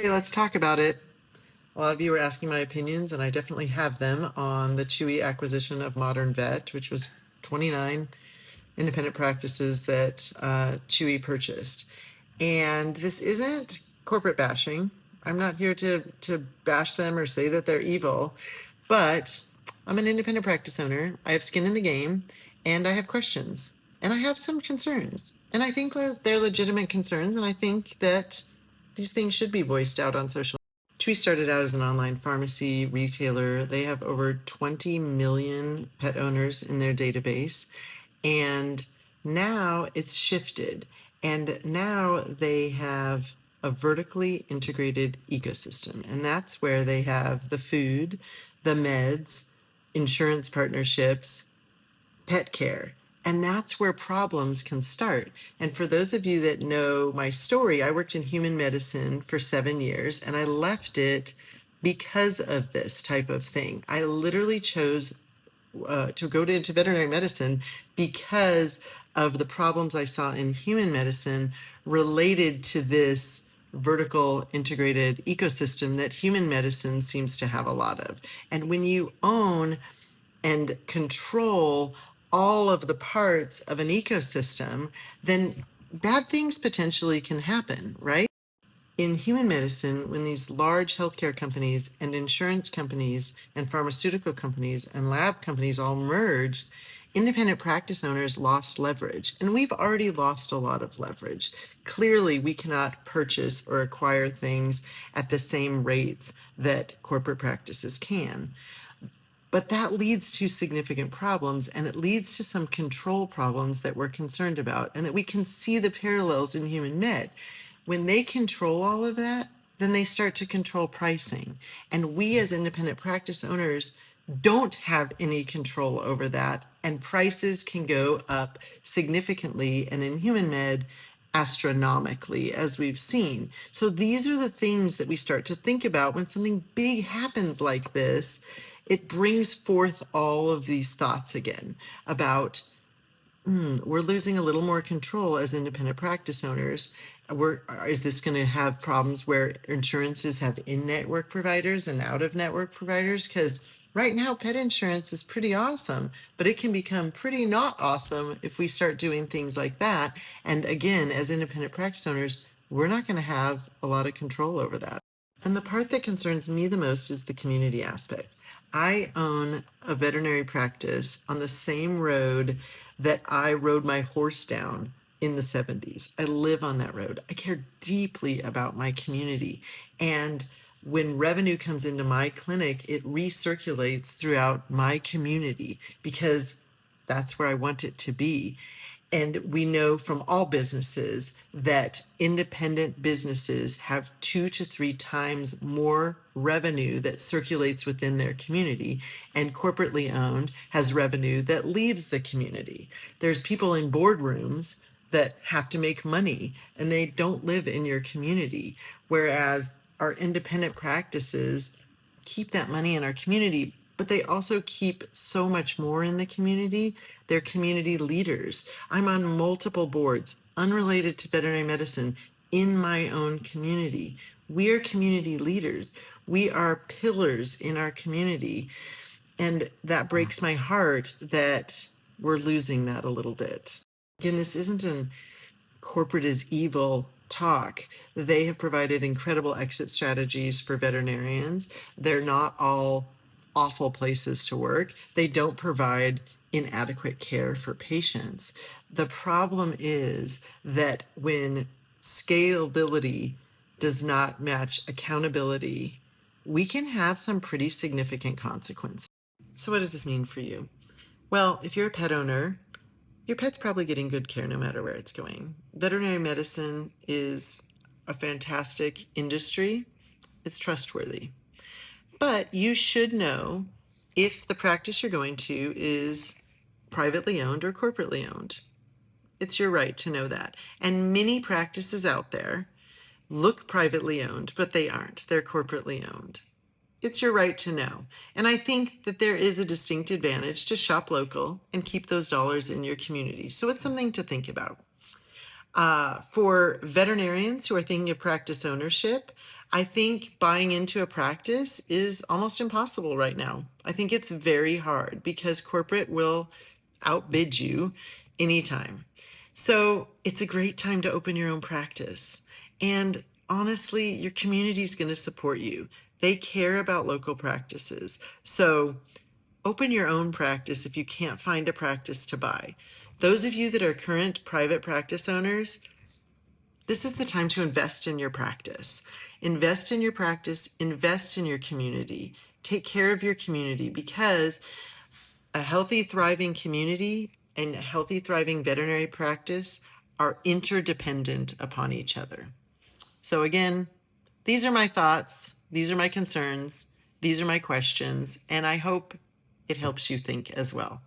Hey, let's talk about it. A lot of you were asking my opinions, and I definitely have them on the Chewy acquisition of Modern Vet, which was 29 independent practices that Chewy purchased. And this isn't corporate bashing. I'm not here to bash them or say that they're evil, but I'm an independent practice owner. I have skin in the game, and I have questions, and I have some concerns. And I think they're legitimate concerns, and I think that these things should be voiced out on social. Chewy started out as an online pharmacy retailer. They have over 20 million pet owners in their database, and now it's shifted. And now they have a vertically integrated ecosystem, and that's where they have the food, the meds, insurance partnerships, pet care. And that's where problems can start. And for those of you that know my story, I worked in human medicine for 7 years and I left it because of this type of thing. I literally chose to go into veterinary medicine because of the problems I saw in human medicine related to this vertical integrated ecosystem that human medicine seems to have a lot of. And when you own and control all of the parts of an ecosystem, then bad things potentially can happen, right? In human medicine, when these large healthcare companies and insurance companies and pharmaceutical companies and lab companies all merged, independent practice owners lost leverage. And we've already lost a lot of leverage. Clearly, we cannot purchase or acquire things at the same rates that corporate practices can. But that leads to significant problems, and it leads to some control problems that we're concerned about, and that we can see the parallels in human med. When they control all of that, then they start to control pricing. And we as independent practice owners don't have any control over that, and prices can go up significantly, and in human med, astronomically, as we've seen. So these are the things that we start to think about when something big happens like this. It brings forth all of these thoughts again about we're losing a little more control as independent practice owners. Is this going to have problems where insurances have in-network providers and out-of-network providers? Because right now, pet insurance is pretty awesome, but it can become pretty not awesome if we start doing things like that. And again, as independent practice owners, we're not going to have a lot of control over that. And the part that concerns me the most is the community aspect. I own a veterinary practice on the same road that I rode my horse down in the 70s. I live on that road. I care deeply about my community. And when revenue comes into my clinic, it recirculates throughout my community because that's where I want it to be. And we know from all businesses that independent businesses have 2 to 3 times more revenue that circulates within their community, and corporately owned has revenue that leaves the community. There's people in boardrooms that have to make money and they don't live in your community, whereas our independent practices keep that money in our community, but they also keep so much more in the community. They're community leaders. I'm on multiple boards unrelated to veterinary medicine in my own community. We are community leaders. We are pillars in our community. And that breaks my heart that we're losing that a little bit. Again, this isn't an corporate is evil talk. They have provided incredible exit strategies for veterinarians. They're not all awful places to work. They don't provide inadequate care for patients. The problem is that when scalability does not match accountability, we can have some pretty significant consequences. So what does this mean for you? Well, if you're a pet owner, your pet's probably getting good care no matter where it's going. Veterinary medicine is a fantastic industry. It's trustworthy. But you should know if the practice you're going to is privately owned or corporately owned. It's your right to know that. And many practices out there look privately owned, but they aren't. They're corporately owned. It's your right to know. And I think that there is a distinct advantage to shop local and keep those dollars in your community. So it's something to think about. For veterinarians who are thinking of practice ownership, I think buying into a practice is almost impossible right now. I think it's very hard because corporate will outbid you anytime. So it's a great time to open your own practice. And honestly, your community is going to support you. They care about local practices. So open your own practice if you can't find a practice to buy. Those of you that are current private practice owners, this is the time to invest in your practice. Invest in your practice, invest in your community. Take care of your community, because a healthy, thriving community and a healthy, thriving veterinary practice are interdependent upon each other. So again, these are my thoughts, these are my concerns, these are my questions, and I hope it helps you think as well.